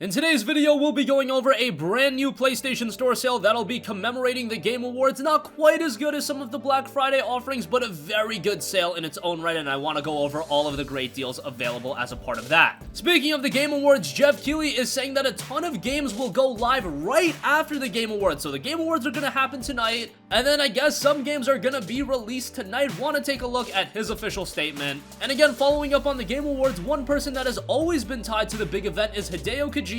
In today's video, we'll be going over a brand new PlayStation Store sale that'll be commemorating the Game Awards. Not quite as good as some of the Black Friday offerings, but a very good sale in its own right, and I want to go over all of the great deals available as a part of that. Speaking of the Game Awards, Jeff Keighley is saying that a ton of games will go live right after the Game Awards. So the Game Awards are going to happen tonight, and then I guess some games are going to be released tonight. Want to take a look at his official statement. And again, following up on the Game Awards, one person that has always been tied to the big event is Hideo Kojima.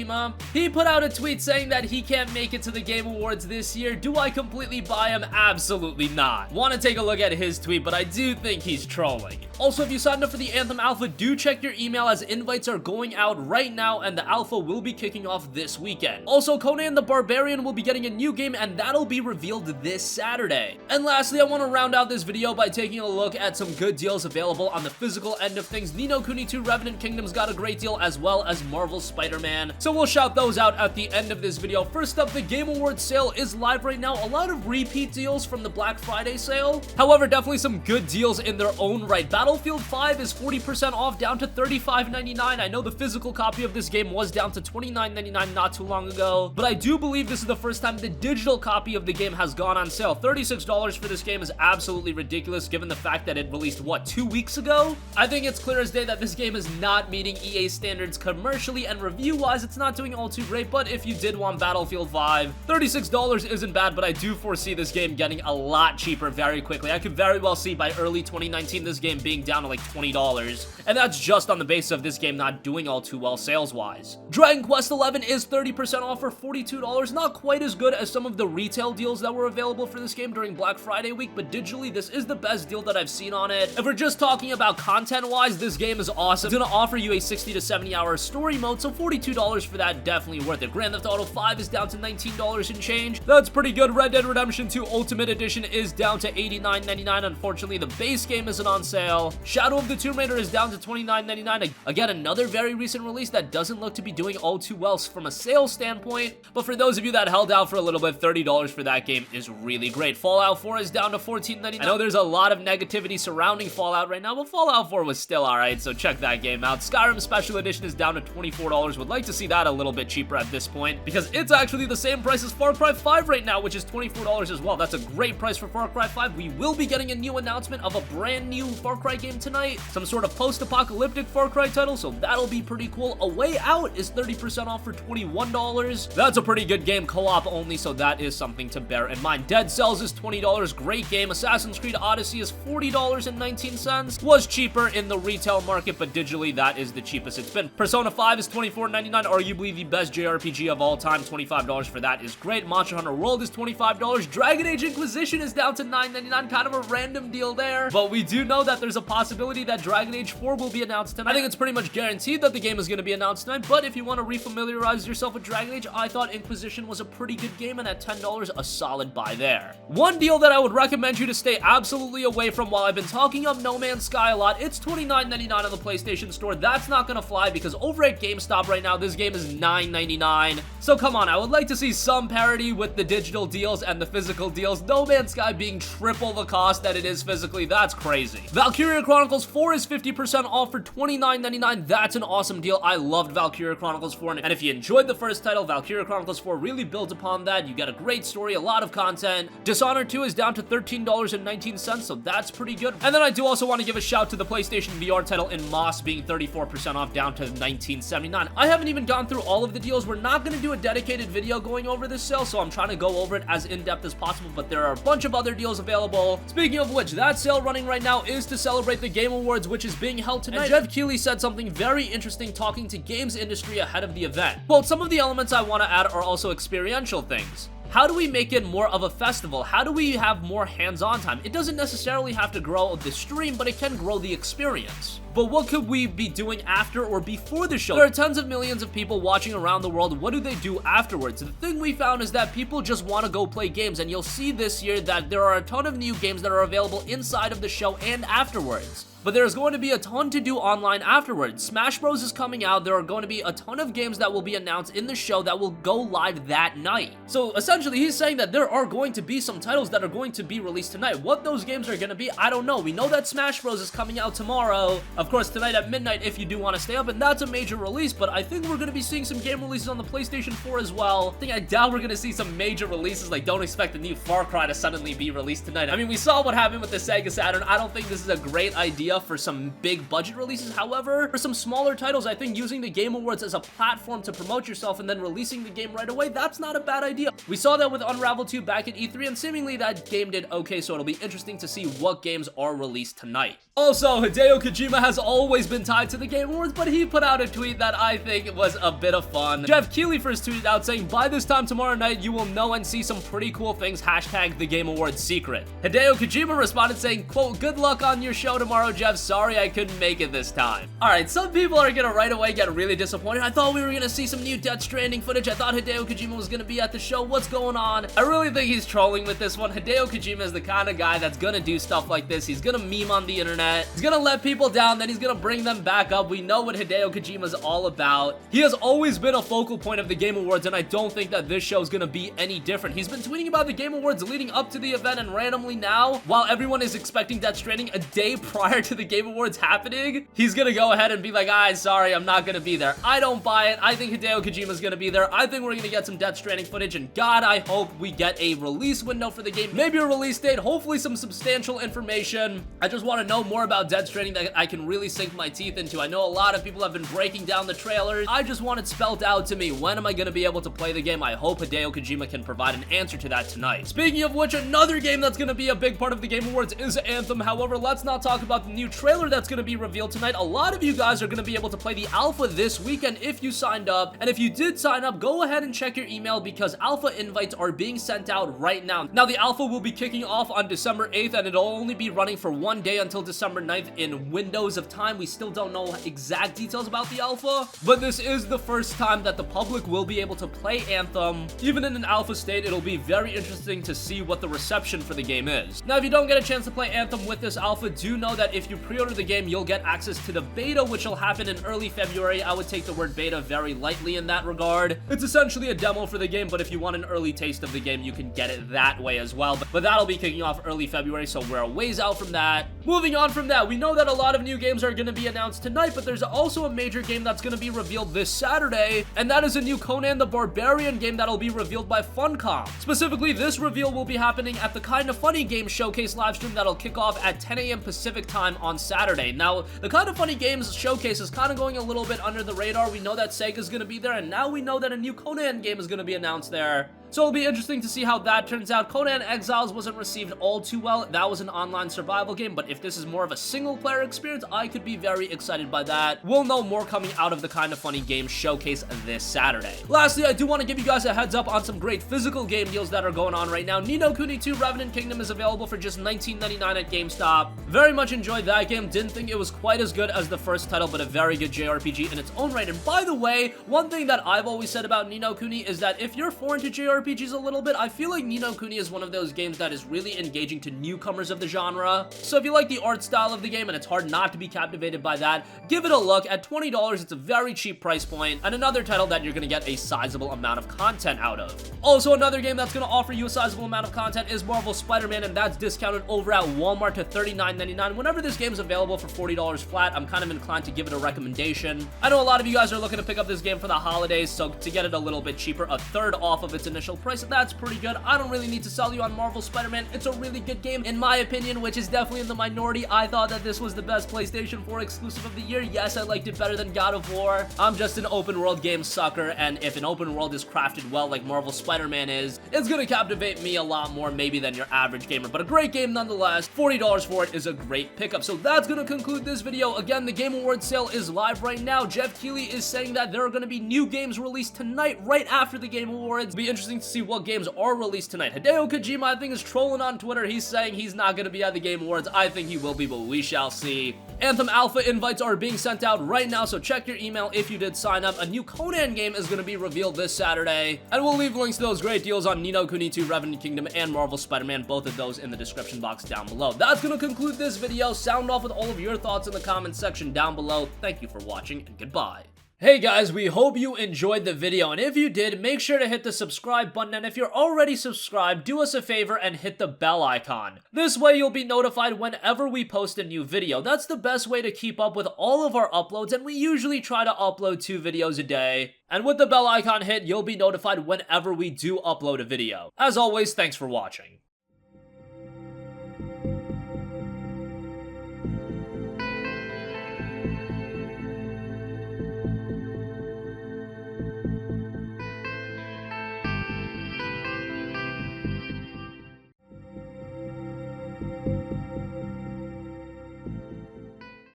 He put out a tweet saying that he can't make it to the Game Awards this year. Do I completely buy him? Absolutely not. Want to take a look at his tweet, but I do think he's trolling. Also, if you signed up for the Anthem Alpha, do check your email as invites are going out right now and the Alpha will be kicking off this weekend. Also, Conan the Barbarian will be getting a new game and that'll be revealed this Saturday. And lastly, I want to round out this video by taking a look at some good deals available on the physical end of things. Ni no Kuni 2 Revenant Kingdom's got a great deal, as well as Marvel's Spider-Man. So we'll shout those out at the end of this video. First up, the Game Awards sale is live right now. A lot of repeat deals from the Black Friday sale. However, definitely some good deals in their own right. Battlefield 5 is 40% off, down to $35.99. I know the physical copy of this game was down to $29.99 not too long ago, but I do believe this is the first time the digital copy of the game has gone on sale. $36 for this game is absolutely ridiculous given the fact that it released, what, 2 weeks ago? I think it's clear as day that this game is not meeting EA standards commercially, and review-wise, it's not doing all too great, but if you did want Battlefield 5, $36 isn't bad, but I do foresee this game getting a lot cheaper very quickly. I could very well see by early 2019 this game being down to like $20, and that's just on the basis of this game not doing all too well sales-wise. Dragon Quest XI is 30% off for $42, not quite as good as some of the retail deals that were available for this game during Black Friday week, but digitally, this is the best deal that I've seen on it. If we're just talking about content-wise, this game is awesome. It's gonna offer you a 60 to 70 hour story mode, so $42 for that, definitely worth it. Grand Theft Auto 5 is down to $19 and change. That's pretty good. Red Dead Redemption 2 Ultimate Edition is down to $89.99. Unfortunately, the base game isn't on sale. Shadow of the Tomb Raider is down to $29.99. Again, another very recent release that doesn't look to be doing all too well from a sales standpoint, but for those of you that held out for a little bit, $30 for that game is really great. Fallout 4 is down to $14.99. I know there's a lot of negativity surrounding Fallout right now, but Fallout 4 was still alright, so check that game out. Skyrim Special Edition is down to $24. Would like to see that a little bit cheaper at this point, because it's actually the same price as Far Cry 5 right now, which is $24 as well. That's a great price for Far Cry 5. We will be getting a new announcement of a brand new Far Cry game tonight, some sort of post-apocalyptic Far Cry title, so that'll be pretty cool. A Way Out is 30% off for $21. That's a pretty good game, co-op only, so that is something to bear in mind. Dead Cells is $20, great game. Assassin's Creed Odyssey is $40.19. Was cheaper in the retail market, but digitally that is the cheapest it's been. Persona 5 is $24.99, arguably the best JRPG of all time. $25 for that is great. Monster Hunter World is $25. Dragon Age Inquisition is down to $9.99, kind of a random deal there, but we do know that there's a possibility that Dragon Age 4 will be announced tonight. I think it's pretty much guaranteed that the game is going to be announced tonight, but if you want to refamiliarize yourself with Dragon Age, I thought Inquisition was a pretty good game, and at $10, a solid buy there. One deal that I would recommend you to stay absolutely away from while I've been talking up No Man's Sky a lot, it's $29.99 on the PlayStation Store. That's not going to fly because over at GameStop right now, this game is $9.99. So come on, I would like to see some parity with the digital deals and the physical deals. No Man's Sky being triple the cost that it is physically, that's crazy. Valkyria Chronicles 4 is 50% off for $29.99. That's an awesome deal. I loved Valkyria Chronicles 4, and if you enjoyed the first title, Valkyria Chronicles 4 really builds upon that. You get a great story, a lot of content. Dishonored 2 is down to $13.19, so that's pretty good. And then I do also want to give a shout to the PlayStation VR title in Moss being 34% off, down to $19.79. I haven't even gone through all of the deals. We're not going to do a dedicated video going over this sale, so I'm trying to go over it as in-depth as possible, but there are a bunch of other deals available. Speaking of which, that sale running right now is to celebrate the Game Awards, which is being held tonight. And Jeff Keighley said something very interesting talking to games industry ahead of the event. Well, some of the elements I want to add are also experiential things. How do we make it more of a festival? How do we have more hands-on time? It doesn't necessarily have to grow the stream, but it can grow the experience. But what could we be doing after or before the show? There are tons of millions of people watching around the world. What do they do afterwards? The thing we found is that people just want to go play games, and you'll see this year that there are a ton of new games that are available inside of the show and afterwards. But there's going to be a ton to do online afterwards. Smash Bros is coming out. There are going to be a ton of games that will be announced in the show that will go live that night. So essentially, he's saying that there are going to be some titles that are going to be released tonight. What those games are going to be, I don't know. We know that Smash Bros is coming out tomorrow. of course, tonight at midnight if you do want to stay up, and that's a major release, but I think we're going to be seeing some game releases on the PlayStation 4 as well. I doubt we're going to see some major releases, like don't expect the new Far Cry to suddenly be released tonight. I mean, we saw what happened with the Sega Saturn. I don't think this is a great idea for some big budget releases. However, for some smaller titles, I think using the Game Awards as a platform to promote yourself and then releasing the game right away, that's not a bad idea. We saw that with Unravel 2 back at E3, and seemingly that game did okay, so it'll be interesting to see what games are released tonight. Also, Hideo Kojima has always been tied to the Game Awards, but he put out a tweet that I think was a bit of fun. Jeff Keighley first tweeted out saying, "By this time tomorrow night, you will know and see some pretty cool things, hashtag the Game Awards secret." Hideo Kojima responded saying, quote, "Good luck on your show tomorrow, Jeff. Sorry I couldn't make it this time." Alright, some people are gonna right away get really disappointed. I thought we were gonna see some new Death Stranding footage. I thought Hideo Kojima was gonna be at the show. What's going on? I really think he's trolling with this one. Hideo Kojima is the kind of guy that's gonna do stuff like this. He's gonna meme on the internet. He's gonna let people down, then he's gonna bring them back up. We know what Hideo Kojima's all about. He has always been a focal point of the Game Awards, and I don't think that this show is gonna be any different. He's been tweeting about the Game Awards leading up to the event, and randomly now, while everyone is expecting Death Stranding a day prior to the Game Awards happening, he's gonna go ahead and be like, sorry, I'm not gonna be there. I don't buy it. I think Hideo Kojima's gonna be there. I think we're gonna get some Death Stranding footage, and God, I hope we get a release window for the game. Maybe a release date, hopefully some substantial information. I just want to know more about Death Stranding that I can really sink my teeth into. I know a lot of people have been breaking down the trailers. I just want it spelled out to me. When am I gonna be able to play the game? I hope Hideo Kojima can provide an answer to that tonight. Speaking of which, another game that's gonna be a big part of the Game Awards is Anthem. However, let's not talk about the new trailer that's gonna be revealed tonight. A lot of you guys are gonna be able to play the alpha this weekend if you signed up, and if you did sign up, go ahead and check your email because alpha invites are being sent out right now. Now, the alpha will be kicking off on December 8th, and it'll only be running for one day until December 9th in windows of time. We still don't know exact details about the alpha, but this is the first time that the public will be able to play Anthem. Even in an alpha state, it'll be very interesting to see what the reception for the game is. Now, if you don't get a chance to play Anthem with this alpha, do know that if you pre-order the game, you'll get access to the beta, which will happen in early February. I would take the word beta very lightly in that regard. It's essentially a demo for the game, but if you want an early taste of the game, you can get it that way as well. But that'll be kicking off early February, so we're a ways out from that. Moving on from that, we know that a lot of new games are going to be announced tonight, but there's also a major game that's going to be revealed this Saturday, and that is a new Conan the Barbarian game that'll be revealed by Funcom. Specifically, this reveal will be happening at the Kinda Funny Games Showcase livestream that'll kick off at 10 a.m. Pacific time on Saturday. Now, the Kinda Funny Games Showcase is kind of going a little bit under the radar. We know that Sega's going to be there, and now we know that a new Conan game is going to be announced there. So it'll be interesting to see how that turns out. Conan Exiles wasn't received all too well. That was an online survival game, but if this is more of a single-player experience, I could be very excited by that. We'll know more coming out of the Kinda Funny Games Showcase this Saturday. Lastly, I do want to give you guys a heads up on some great physical game deals that are going on right now. Ni no Kuni 2 Revenant Kingdom is available for just $19.99 at GameStop. Very much enjoyed that game. Didn't think it was quite as good as the first title, but a very good JRPG in its own right. And by the way, one thing that I've always said about Ni no Kuni is that if you're foreign to JRPGs a little bit, I feel like Ni no Kuni is one of those games that is really engaging to newcomers of the genre. So if you like the art style of the game and it's hard not to be captivated by that, give it a look. At $20, it's a very cheap price point, and another title that you're going to get a sizable amount of content out of. Also, another game that's going to offer you a sizable amount of content is Marvel Spider-Man, and that's discounted over at Walmart to $39.99. Whenever this game's available for $40 flat, I'm kind of inclined to give it a recommendation. I know a lot of you guys are looking to pick up this game for the holidays, so to get it a little bit cheaper, a third off of its initial price, that's pretty good. I don't really need to sell you on Marvel Spider-Man. It's a really good game, in my opinion, which is definitely in the minority. I thought that this was the best PlayStation 4 exclusive of the year. Yes, I liked it better than God of War. I'm just an open world game sucker, and if an open world is crafted well like Marvel Spider-Man is, it's gonna captivate me a lot more maybe than your average gamer, but a great game nonetheless. $40 for it is a great pickup. So that's gonna conclude this video. Again, the Game Awards sale is live right now. Jeff Keighley is saying that there are gonna be new games released tonight right after the Game Awards. It'll be interesting to see what games are released tonight. Hideo Kojima, I think, is trolling on Twitter. He's saying he's not gonna be at the Game Awards. I think he will be, but we shall see. Anthem Alpha invites are being sent out right now, so check your email if you did sign up. A new Conan game is going to be revealed this Saturday, and we'll leave links to those great deals on Ni no Kuni 2 Revenant Kingdom and Marvel Spider-Man, both of those in the description box down below. That's going to conclude this video. Sound off with all of your thoughts in the comments section down below. Thank you for watching, and goodbye. Hey guys, we hope you enjoyed the video, and if you did, make sure to hit the subscribe button, and if you're already subscribed, do us a favor and hit the bell icon. This way you'll be notified whenever we post a new video. That's the best way to keep up with all of our uploads, and we usually try to upload 2 videos a day. And with the bell icon hit, you'll be notified whenever we do upload a video. As always, thanks for watching.